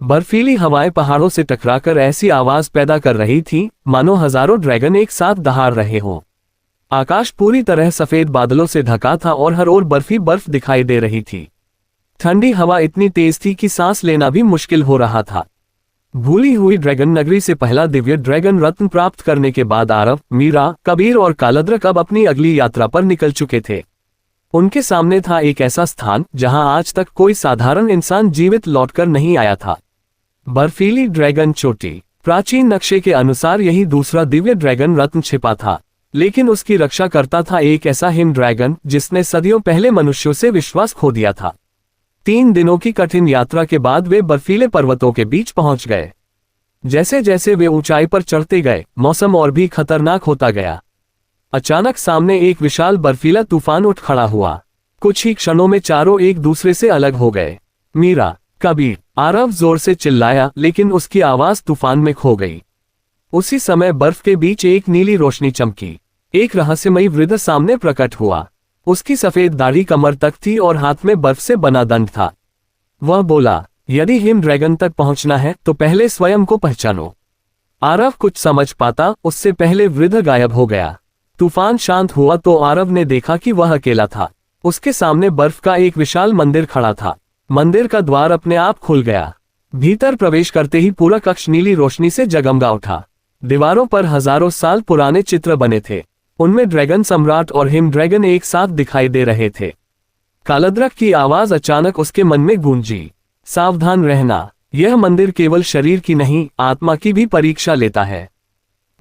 बर्फीली हवाएं पहाड़ों से टकराकर ऐसी आवाज पैदा कर रही थीं, मानो हजारों ड्रैगन एक साथ दहाड़ रहे हों। आकाश पूरी तरह सफेद बादलों से ढका था और हर ओर बर्फ ही बर्फ दिखाई दे रही थी। ठंडी हवा इतनी तेज थी कि सांस लेना भी मुश्किल हो रहा था। भूली हुई ड्रैगन नगरी से पहला दिव्य ड्रैगन रत्न प्राप्त करने के बाद आरव, मीरा, कबीर और कालद्रक अब अपनी अगली यात्रा पर निकल चुके थे। उनके सामने था एक ऐसा स्थान जहां आज तक कोई साधारण इंसान जीवित लौटकर नहीं आया था। बर्फीली ड्रैगन चोटी। प्राचीन नक्शे के अनुसार यही दूसरा दिव्य ड्रैगन रत्न छिपा था, लेकिन उसकी रक्षा करता था एक ऐसा हिम ड्रैगन जिसने सदियों पहले मनुष्यों से विश्वास खो दिया था। 3 दिनों की कठिन यात्रा के बाद वे बर्फीले पर्वतों के बीच पहुंच गए। जैसे जैसे वे ऊंचाई पर चढ़ते गए, मौसम और भी खतरनाक होता गया। अचानक सामने एक विशाल बर्फीला तूफान उठ खड़ा हुआ। कुछ ही क्षणों में चारों एक दूसरे से अलग हो गए। मीरा, कबीर, आरव जोर से चिल्लाया, लेकिन उसकी आवाज तूफान में खो गई। उसी समय बर्फ के बीच एक नीली रोशनी चमकी। एक रहस्यमयी वृद्ध सामने प्रकट हुआ। उसकी सफेद दाढ़ी कमर तक थी और हाथ में बर्फ से बना दंड था। वह बोला, यदि हिम ड्रैगन तक पहुंचना है तो पहले स्वयं को पहचानो। आरव कुछ समझ पाता उससे पहले वृद्ध गायब हो गया। तूफान शांत हुआ तो आरव ने देखा कि वह अकेला था। उसके सामने बर्फ का एक विशाल मंदिर खड़ा था। मंदिर का द्वार अपने आप खुल गया। भीतर प्रवेश करते ही पूरा कक्ष नीली रोशनी से जगमगा उठा। दीवारों पर हजारों साल पुराने चित्र बने थे। उनमें ड्रैगन सम्राट और हिम ड्रैगन एक साथ दिखाई दे रहे थे। कालद्रक की आवाज अचानक उसके मन में गूंजी, सावधान रहना, यह मंदिर केवल शरीर की नहीं, आत्मा की भी परीक्षा लेता है।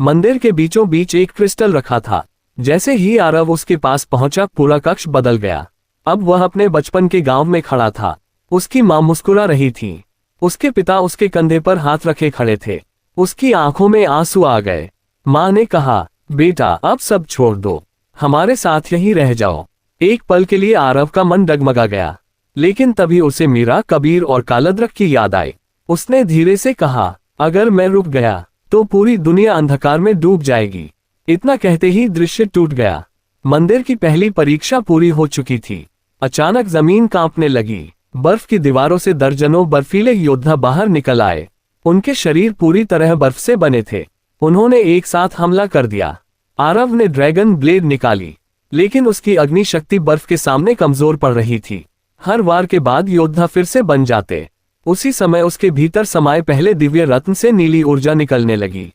मंदिर के बीचों बीच एक क्रिस्टल रखा था। जैसे ही आरव उसके पास पहुंचा, पूरा कक्ष बदल गया। अब वह अपने बचपन के गांव में खड़ा था। उसकी मां मुस्कुरा रही थी। उसके पिता उसके कंधे पर हाथ रखे खड़े थे। उसकी आंखों में आंसू आ गए। मां ने कहा, बेटा, अब सब छोड़ दो, हमारे साथ यहीं रह जाओ। एक पल के लिए आरव का मन डगमगा गया, लेकिन तभी उसे मीरा, कबीर और कालद्रक की याद आई। उसने धीरे से कहा, अगर मैं रुक गया तो पूरी दुनिया अंधकार में डूब जाएगी। इतना कहते ही दृश्य टूट गया। मंदिर की पहली परीक्षा पूरी हो चुकी थी। अचानक जमीन कांपने लगी। बर्फ की दीवारों से दर्जनों बर्फीले योद्धा बाहर निकल आए। उनके शरीर पूरी तरह बर्फ से बने थे। उन्होंने एक साथ हमला कर दिया। आरव ने ड्रैगन ब्लेड निकाली, लेकिन उसकी अग्नि शक्ति बर्फ के सामने कमजोर पड़ रही थी। हर वार के बाद योद्धा फिर से बन जाते। उसी समय उसके भीतर समाये पहले दिव्य रत्न से नीली ऊर्जा निकलने लगी।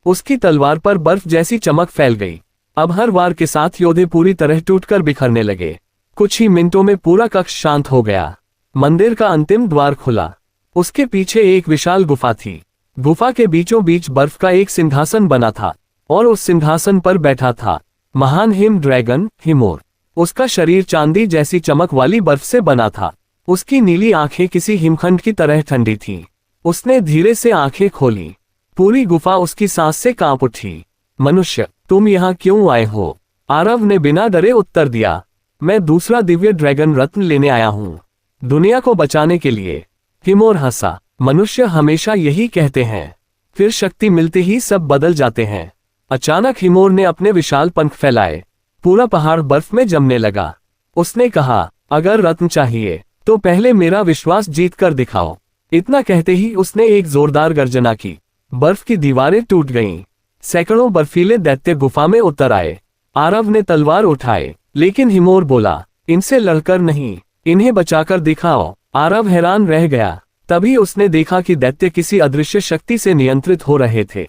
उसकी तलवार पर बर्फ जैसी चमक फैल गई। अब हर वार के साथ योद्धे पूरी तरह टूटकर बिखरने लगे। कुछ ही मिनटों में पूरा कक्ष शांत हो गया। मंदिर का अंतिम द्वार खुला। उसके पीछे एक विशाल गुफा थी। गुफा के बीचों बीच बर्फ का एक सिंहासन बना था और उस सिंहासन पर बैठा था महान हिम ड्रैगन हिमोर। उसका शरीर चांदी जैसी चमक वाली बर्फ से बना था। उसकी नीली आंखें किसी हिमखंड की तरह ठंडी थीं। उसने धीरे से आंखें खोली। पूरी गुफा उसकी सांस से कांप उठी। मनुष्य, तुम यहाँ क्यों आए हो? आरव ने बिना डरे उत्तर दिया, मैं दूसरा दिव्य ड्रैगन रत्न लेने आया हूँ, दुनिया को बचाने के लिए। हिमोर हंसा, मनुष्य हमेशा यही कहते हैं, फिर शक्ति मिलते ही सब बदल जाते हैं। अचानक हिमोर ने अपने विशाल पंख फैलाए। पूरा पहाड़ बर्फ में जमने लगा। उसने कहा, अगर रत्न चाहिए तो पहले मेरा विश्वास जीत कर दिखाओ। इतना कहते ही उसने एक जोरदार गर्जना की। बर्फ की दीवारें टूट गईं। सैकड़ों बर्फीले दैत्य गुफा में उतर आए। आरव ने तलवार उठाए, लेकिन हिमोर बोला, इनसे लड़कर नहीं, इन्हें बचाकर दिखाओ। आरव हैरान रह गया। तभी उसने देखा कि दैत्य किसी अदृश्य शक्ति से नियंत्रित हो रहे थे।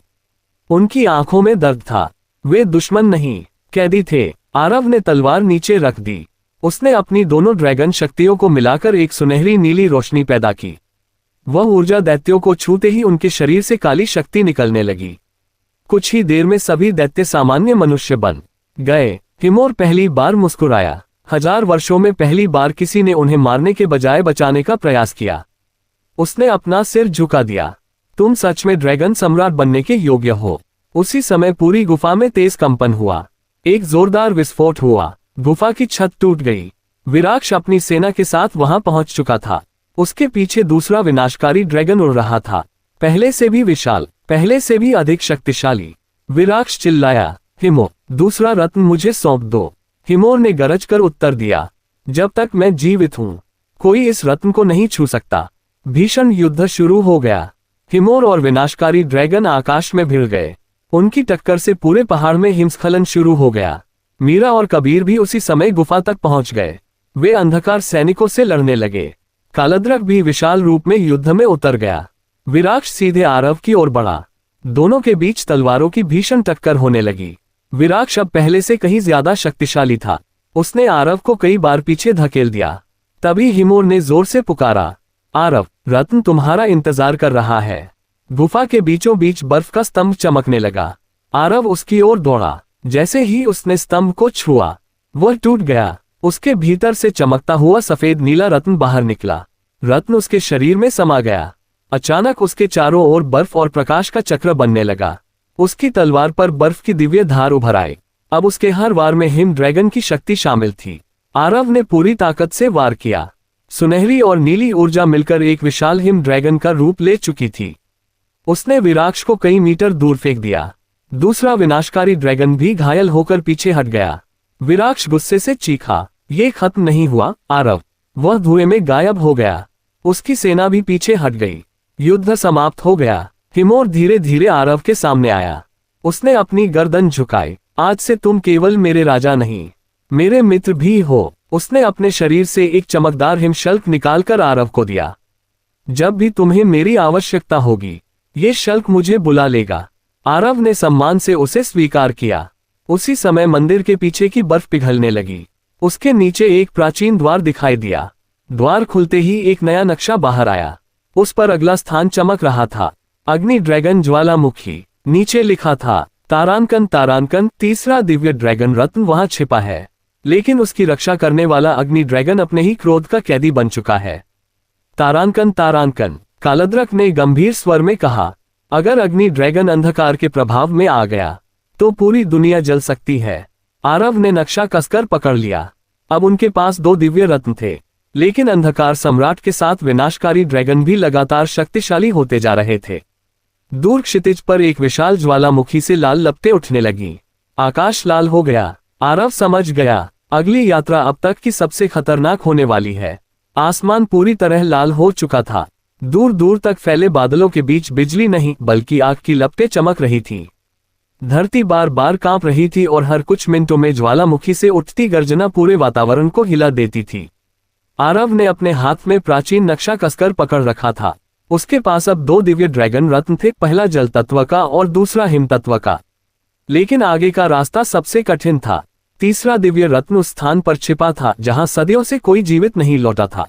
उनकी आंखों में दर्द था। वे दुश्मन नहीं, कैदी थे। आरव ने तलवार नीचे रख दी। उसने अपनी दोनों ड्रैगन शक्तियों को मिलाकर एक सुनहरी नीली रोशनी पैदा की। वह ऊर्जा दैत्यों को छूते ही उनके शरीर से काली शक्ति निकलने लगी। कुछ ही देर में सभी दैत्य सामान्य मनुष्य बन गए। हिमोर पहली बार मुस्कुराया। 1000 वर्षों में पहली बार किसी ने उन्हें मारने के बजाय बचाने का प्रयास किया। उसने अपना सिर झुका दिया। तुम सच में ड्रैगन सम्राट बनने के योग्य हो। उसी समय पूरी गुफा में तेज कंपन हुआ। एक जोरदार विस्फोट हुआ। गुफा की छत टूट गई। विराक्ष अपनी सेना के साथ वहां पहुंच चुका था। उसके पीछे दूसरा विनाशकारी ड्रैगन उड़ रहा था, पहले से भी विशाल, पहले से भी अधिक शक्तिशाली। विराक्ष चिल्लाया, हिमोर, दूसरा रत्न मुझे सौंप दो। हिमोर ने गरज कर उत्तर दिया, जब तक मैं जीवित हूं कोई इस रत्न को नहीं छू सकता। भीषण युद्ध शुरू हो गया। हिमोर और विनाशकारी ड्रैगन आकाश में भिड़ गए। उनकी टक्कर से पूरे पहाड़ में हिमस्खलन शुरू हो गया। मीरा और कबीर भी उसी समय गुफा तक पहुंच गए। वे अंधकार सैनिकों से लड़ने लगे। कालद्रक भी विशाल रूप में युद्ध में उतर गया। विराक्ष सीधे आरव की ओर बढ़ा। दोनों के बीच तलवारों की भीषण टक्कर होने लगी। विराक्ष अब पहले से कहीं ज्यादा शक्तिशाली था। उसने आरव को कई बार पीछे धकेल दिया। तभी हिमोर ने जोर से पुकारा, आरव, रत्न तुम्हारा इंतजार कर रहा है। गुफा के बीचों बीच बर्फ का स्तंभ चमकने लगा। आरव उसकी ओर दौड़ा। जैसे ही उसने स्तंभ को छुआ, वह टूट गया। उसके भीतर से चमकता हुआ सफेद नीला रत्न बाहर निकला। रत्न उसके शरीर में समा गया। अचानक उसके चारों ओर बर्फ और प्रकाश का चक्र बनने लगा। उसकी तलवार पर बर्फ की दिव्य धार उभर आई। अब उसके हर वार में हिम ड्रैगन की शक्ति शामिल थी। आरव ने पूरी ताकत से वार किया। सुनहरी और नीली ऊर्जा मिलकर एक विशाल हिम ड्रैगन का रूप ले चुकी थी। उसने विराक्ष को कई मीटर दूर फेंक दिया। दूसरा विनाशकारी ड्रैगन भी घायल होकर पीछे हट गया। विराक्ष गुस्से से चीखा, ये खत्म नहीं हुआ आरव। वह धुएं में गायब हो गया। उसकी सेना भी पीछे हट गई। युद्ध समाप्त हो गया। हिमोर धीरे धीरे आरव के सामने आया। उसने अपनी गर्दन झुकाई। आज से तुम केवल मेरे राजा नहीं, मेरे मित्र भी हो। उसने अपने शरीर से एक चमकदार हिमशल्क निकालकर आरव को दिया। जब भी तुम्हें मेरी आवश्यकता होगी, ये शल्क मुझे बुला लेगा। आरव ने सम्मान से उसे स्वीकार किया। उसी समय मंदिर के पीछे की बर्फ पिघलने लगी। उसके नीचे एक प्राचीन द्वार दिखाई दिया। द्वार खुलते ही एक नया नक्शा बाहर आया। उस पर अगला स्थान चमक रहा था, अग्नि ड्रैगन ज्वालामुखी। नीचे लिखा था, तारांकन तारांकन, तीसरा दिव्य ड्रैगन रत्न वहां छिपा है, लेकिन उसकी रक्षा करने वाला अग्नि ड्रैगन अपने ही क्रोध का कैदी बन चुका है। तारांकन तारांकन, कालद्रक ने गंभीर स्वर में कहा, अगर अग्नि ड्रैगन अंधकार के प्रभाव में आ गया तो पूरी दुनिया जल सकती है। आरव ने नक्शा कसकर पकड़ लिया। अब उनके पास 2 दिव्य रत्न थे, लेकिन अंधकार सम्राट के साथ विनाशकारी ड्रैगन भी लगातार शक्तिशाली होते जा रहे थे। दूर क्षितिज पर एक विशाल ज्वालामुखी से लाल लपटें उठने लगी। आकाश लाल हो गया। आरव समझ गया, अगली यात्रा अब तक की सबसे खतरनाक होने वाली है। आसमान पूरी तरह लाल हो चुका था। दूर दूर तक फैले बादलों के बीच बिजली नहीं बल्कि आग की लपटें चमक रही थीं। धरती बार बार कांप रही थी और हर कुछ मिनटों में ज्वालामुखी से उठती गर्जना पूरे वातावरण को हिला देती थी। आरव ने अपने हाथ में प्राचीन नक्शा कसकर पकड़ रखा था। उसके पास अब 2 दिव्य ड्रैगन रत्न थे, पहला जल तत्व का और दूसरा हिम तत्व का। लेकिन आगे का रास्ता सबसे कठिन था। तीसरा दिव्य रत्न उस स्थान पर छिपा था जहां सदियों से कोई जीवित नहीं लौटा था।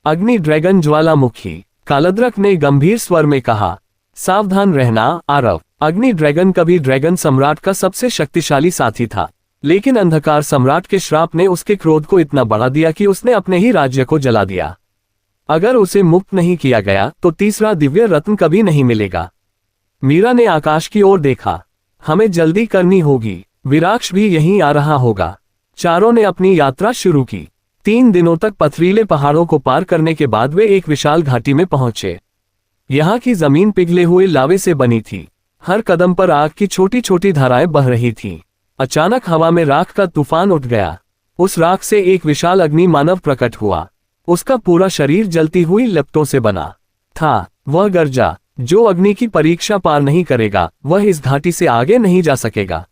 अग्नि ड्रैगन ज्वालामुखी। कालद्रक ने गंभीर स्वर में कहा, सावधान रहना आरव। अग्नि ड्रैगन कभी ड्रैगन सम्राट का सबसे शक्तिशाली साथी था, लेकिन अंधकार सम्राट के श्राप ने उसके क्रोध को इतना बढ़ा दिया कि उसने अपने ही राज्य को जला दिया। अगर उसे मुक्त नहीं किया गया तो तीसरा दिव्य रत्न कभी नहीं मिलेगा। मीरा ने आकाश की ओर देखा। हमें जल्दी करनी होगी, विराक्ष भी यहीं आ रहा होगा। चारों ने अपनी यात्रा शुरू की। 3 दिनों तक पथरीले पहाड़ों को पार करने के बाद वे एक विशाल घाटी में पहुंचे। यहाँ की जमीन पिघले हुए लावे से बनी थी। हर कदम पर आग की छोटी छोटी धाराएं बह रही थीं। अचानक हवा में राख का तूफान उठ गया। उस राख से एक विशाल अग्नि मानव प्रकट हुआ। उसका पूरा शरीर जलती हुई लपटों से बना था। वह गर्जा, जो अग्नि की परीक्षा पार नहीं करेगा वह इस घाटी से आगे नहीं जा सकेगा।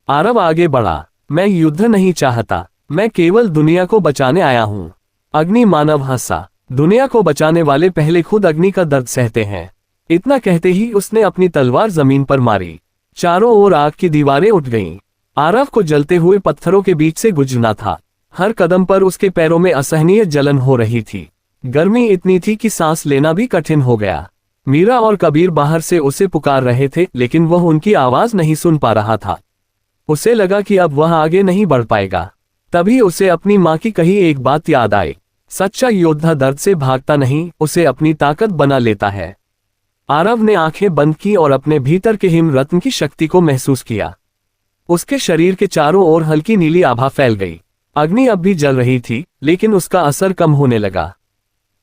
आरव आगे बढ़ा। मैं युद्ध नहीं चाहता, मैं केवल दुनिया को बचाने आया हूं। अग्नि मानव हंसा। दुनिया को बचाने वाले पहले खुद अग्नि का दर्द सहते हैं। इतना कहते ही उसने अपनी तलवार जमीन पर मारी। चारों ओर आग की दीवारें उठ गईं। आरव को जलते हुए पत्थरों के बीच से गुजरना था। हर कदम पर उसके पैरों में असहनीय जलन हो रही थी। गर्मी इतनी थी कि सांस लेना भी कठिन हो गया। मीरा और कबीर बाहर से उसे पुकार रहे थे, लेकिन वह उनकी आवाज नहीं सुन पा रहा था। उसे लगा कि अब वह आगे नहीं बढ़ पाएगा। तभी उसे अपनी माँ की कही एक बात याद आई, सच्चा योद्धा दर्द से भागता नहीं, उसे अपनी ताकत बना लेता है। आरव ने आंखें बंद की और अपने भीतर के हिम रत्न की शक्ति को महसूस किया। उसके शरीर के चारों ओर हल्की नीली आभा फैल गई। अग्नि अब भी जल रही थी, लेकिन उसका असर कम होने लगा।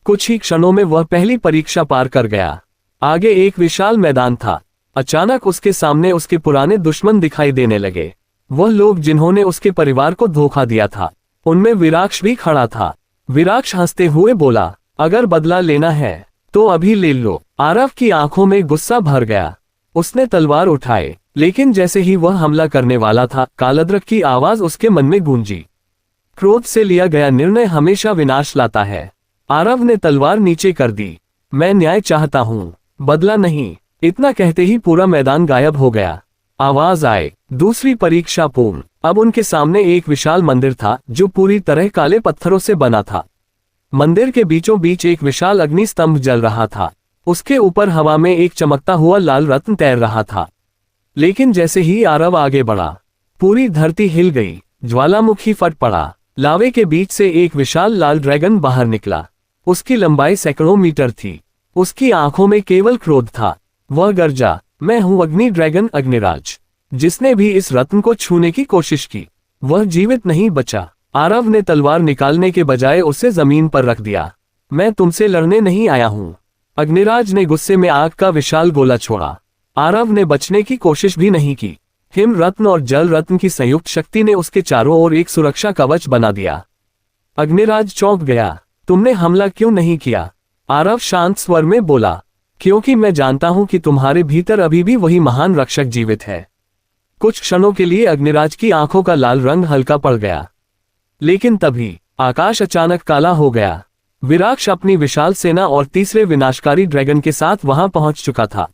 कुछ ही क्षणों में वह पहली परीक्षा पार कर गया। आगे एक विशाल मैदान था। अचानक उसके सामने उसके पुराने दुश्मन दिखाई देने लगे। वह लोग जिन्होंने उसके परिवार को धोखा दिया था। उनमें विराक्ष भी खड़ा था। विराक्ष हंसते हुए बोला, अगर बदला लेना है तो अभी ले लो। आरव की आंखों में गुस्सा भर गया। उसने तलवार उठाए, लेकिन जैसे ही वह हमला करने वाला था, कालद्रक की आवाज उसके मन में गूंजी। क्रोध से लिया गया निर्णय हमेशा विनाश लाता है। आरव ने तलवार नीचे कर दी। मैं न्याय चाहता हूं, बदला नहीं। इतना कहते ही पूरा मैदान गायब हो गया। आवाज आए, दूसरी परीक्षा पूर्ण। अब उनके सामने एक विशाल मंदिर था जो पूरी तरह काले पत्थरों से बना था। मंदिर के बीचों बीच एक विशाल अग्नि स्तंभ जल रहा था। उसके ऊपर हवा में एक चमकता हुआ लाल रत्न तैर रहा था। लेकिन जैसे ही आरव आगे बढ़ा, पूरी धरती हिल गई। ज्वालामुखी फट पड़ा। लावे के बीच से एक विशाल लाल ड्रैगन बाहर निकला। उसकी लंबाई सैकड़ों मीटर थी। उसकी आंखों में केवल क्रोध था। वह गर्जा, मैं हूं अग्नि ड्रैगन अग्निराज। जिसने भी इस रत्न को छूने की कोशिश की, वह जीवित नहीं बचा। आरव ने तलवार निकालने के बजाय उसे जमीन पर रख दिया। मैं तुमसे लड़ने नहीं आया हूं। अग्निराज ने गुस्से में आग का विशाल गोला छोड़ा। आरव ने बचने की कोशिश भी नहीं की। हिम रत्न और जल रत्न की संयुक्त शक्ति ने उसके चारों ओर एक सुरक्षा कवच बना दिया। अग्निराज चौंक गया। तुमने हमला क्यों नहीं किया? आरव शांत स्वर में बोला, क्योंकि मैं जानता हूं कि तुम्हारे भीतर अभी भी वही महान रक्षक जीवित है। कुछ क्षणों के लिए अग्निराज की आंखों का लाल रंग हल्का पड़ गया, लेकिन तभी आकाश अचानक काला हो गया। विराक्ष अपनी विशाल सेना और तीसरे विनाशकारी ड्रैगन के साथ वहां पहुंच चुका था।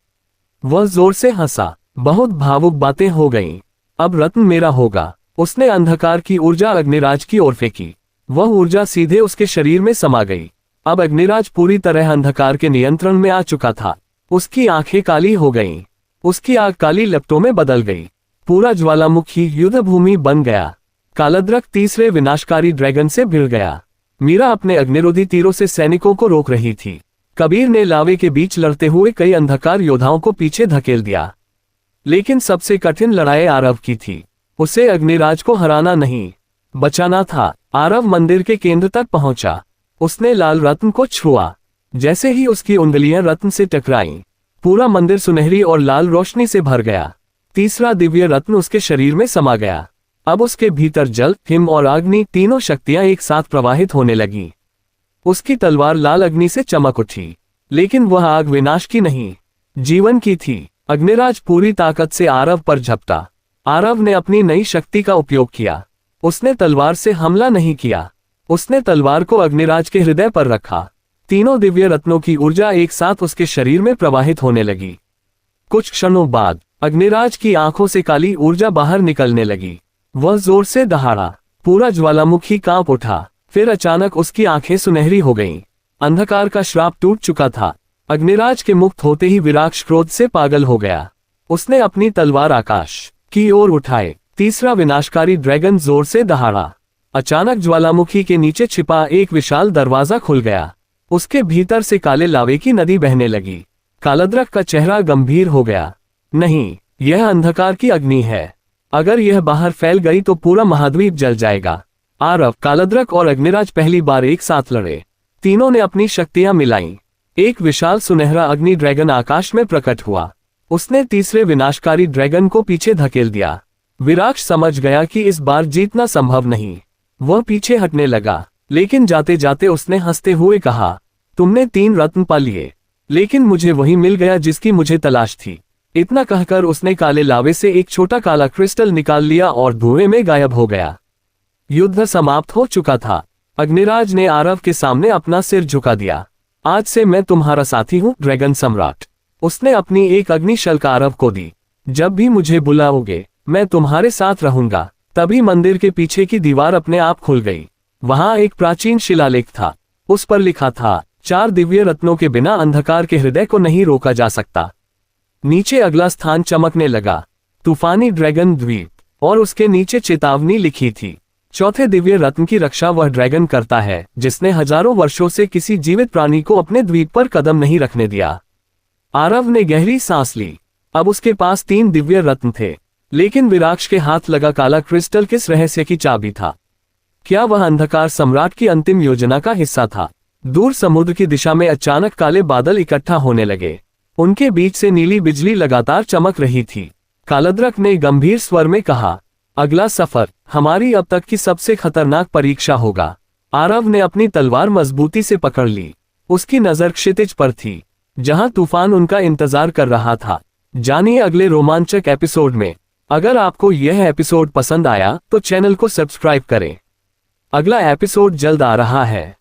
वह जोर से हंसा। बहुत भावुक बातें हो गईं। अब रत्न मेरा होगा। उसने अंधकार की ऊर्जा अग्निराज की ओर फेंकी। वह ऊर्जा सीधे उसके शरीर में समा गई। अब अग्निराज पूरी तरह अंधकार के नियंत्रण में आ चुका था। उसकी आंखें काली हो गईं। उसकी आग काली लपटों में बदल गई। पूरा ज्वालामुखी युद्ध भूमि बन गया। कालद्रक तीसरे विनाशकारी ड्रैगन से भिड़ गया। मीरा अपने अग्निरोधी तीरों से सैनिकों को रोक रही थी। कबीर ने लावे के बीच लड़ते हुए कई अंधकार योद्धाओं को पीछे धकेल दिया। लेकिन सबसे कठिन लड़ाई आरव की थी। उसे अग्निराज को हराना नहीं, बचाना था। आरव मंदिर के केंद्र तक पहुंचा। उसने लाल रत्न को छुआ। जैसे ही उसकी उंगलियां रत्न से टकराईं, पूरा मंदिर सुनहरी और लाल रोशनी से भर गया। तीसरा दिव्य रत्न उसके शरीर में समा गया। अब उसके भीतर जल, हिम और अग्नि तीनों शक्तियां एक साथ प्रवाहित होने लगीं। उसकी तलवार लाल अग्नि से चमक उठी, लेकिन वह आग विनाश की नहीं, जीवन की थी। अग्निराज पूरी ताकत से आरव पर झपटा। आरव ने अपनी नई शक्ति का उपयोग किया। उसने तलवार से हमला नहीं किया। उसने तलवार को अग्निराज के हृदय पर रखा। तीनों दिव्य रत्नों की ऊर्जा एक साथ उसके शरीर में प्रवाहित होने लगी। कुछ क्षणों बाद अग्निराज की आंखों से काली ऊर्जा बाहर निकलने लगी। वह जोर से दहाड़ा। पूरा ज्वालामुखी कांप उठा। फिर अचानक उसकी आंखें सुनहरी हो गईं। अंधकार का श्राप टूट चुका था। अग्निराज के मुक्त होते ही विराक्ष क्रोध से पागल हो गया। उसने अपनी तलवार आकाश की ओर उठाए। तीसरा विनाशकारी ड्रैगन जोर से दहाड़ा। अचानक ज्वालामुखी के नीचे छिपा एक विशाल दरवाजा खुल गया। उसके भीतर से काले लावे की नदी बहने लगी। कालद्रक का चेहरा गंभीर हो गया। नहीं, यह अंधकार की अग्नि है। अगर यह बाहर फैल गई तो पूरा महाद्वीप जल जाएगा। आरव, कालद्रक और अग्निराज पहली बार एक साथ लड़े। तीनों ने अपनी शक्तियां मिलाईं। एक विशाल सुनहरा अग्नि ड्रैगन आकाश में प्रकट हुआ। उसने तीसरे विनाशकारी ड्रैगन को पीछे धकेल दिया। विराक्ष समझ गया कि इस बार जीतना संभव नहीं। वह पीछे हटने लगा, लेकिन जाते जाते उसने हंसते हुए कहा, तुमने 3 रत्न पा लिए, लेकिन मुझे वही मिल गया जिसकी मुझे तलाश थी। इतना कहकर उसने काले लावे से एक छोटा काला क्रिस्टल निकाल लिया और धुएं में गायब हो गया। युद्ध समाप्त हो चुका था। अग्निराज ने आरव के सामने अपना सिर झुका दिया। आज से मैं तुम्हारा साथी हूं, ड्रैगन सम्राट। उसने अपनी एक अग्निशल्क आरव को दी। जब भी मुझे बुलाओगे, मैं तुम्हारे साथ रहूंगा। तभी मंदिर के पीछे की दीवार अपने आप खुल गई। वहां एक प्राचीन शिलालेख था। उस पर लिखा था, 4 दिव्य रत्नों के बिना अंधकार के हृदय को नहीं रोका जा सकता। नीचे अगला स्थान चमकने लगा, तूफानी ड्रैगन द्वीप, और उसके नीचे चेतावनी लिखी थी, चौथे दिव्य रत्न की रक्षा वह ड्रैगन करता है जिसने हजारों वर्षों से किसी जीवित प्राणी को अपने द्वीप पर कदम नहीं रखने दिया। आरव ने गहरी सांस ली। अब उसके पास 3 दिव्य रत्न थे, लेकिन विराक्ष के हाथ लगा काला क्रिस्टल किस रहस्य की चाबी था? क्या वह अंधकार सम्राट की अंतिम योजना का हिस्सा था? दूर समुद्र की दिशा में अचानक काले बादल इकट्ठा होने लगे। उनके बीच से नीली बिजली लगातार चमक रही थी। कालद्रक ने गंभीर स्वर में कहा, अगला सफर हमारी अब तक की सबसे खतरनाक परीक्षा होगा। आरव ने अपनी तलवार मजबूती से पकड़ ली। उसकी नजर क्षितिज पर थी, जहां तूफान उनका इंतजार कर रहा था। जानिए अगले रोमांचक एपिसोड में। अगर आपको यह एपिसोड पसंद आया तो चैनल को सब्सक्राइब करें। अगला एपिसोड जल्द आ रहा है।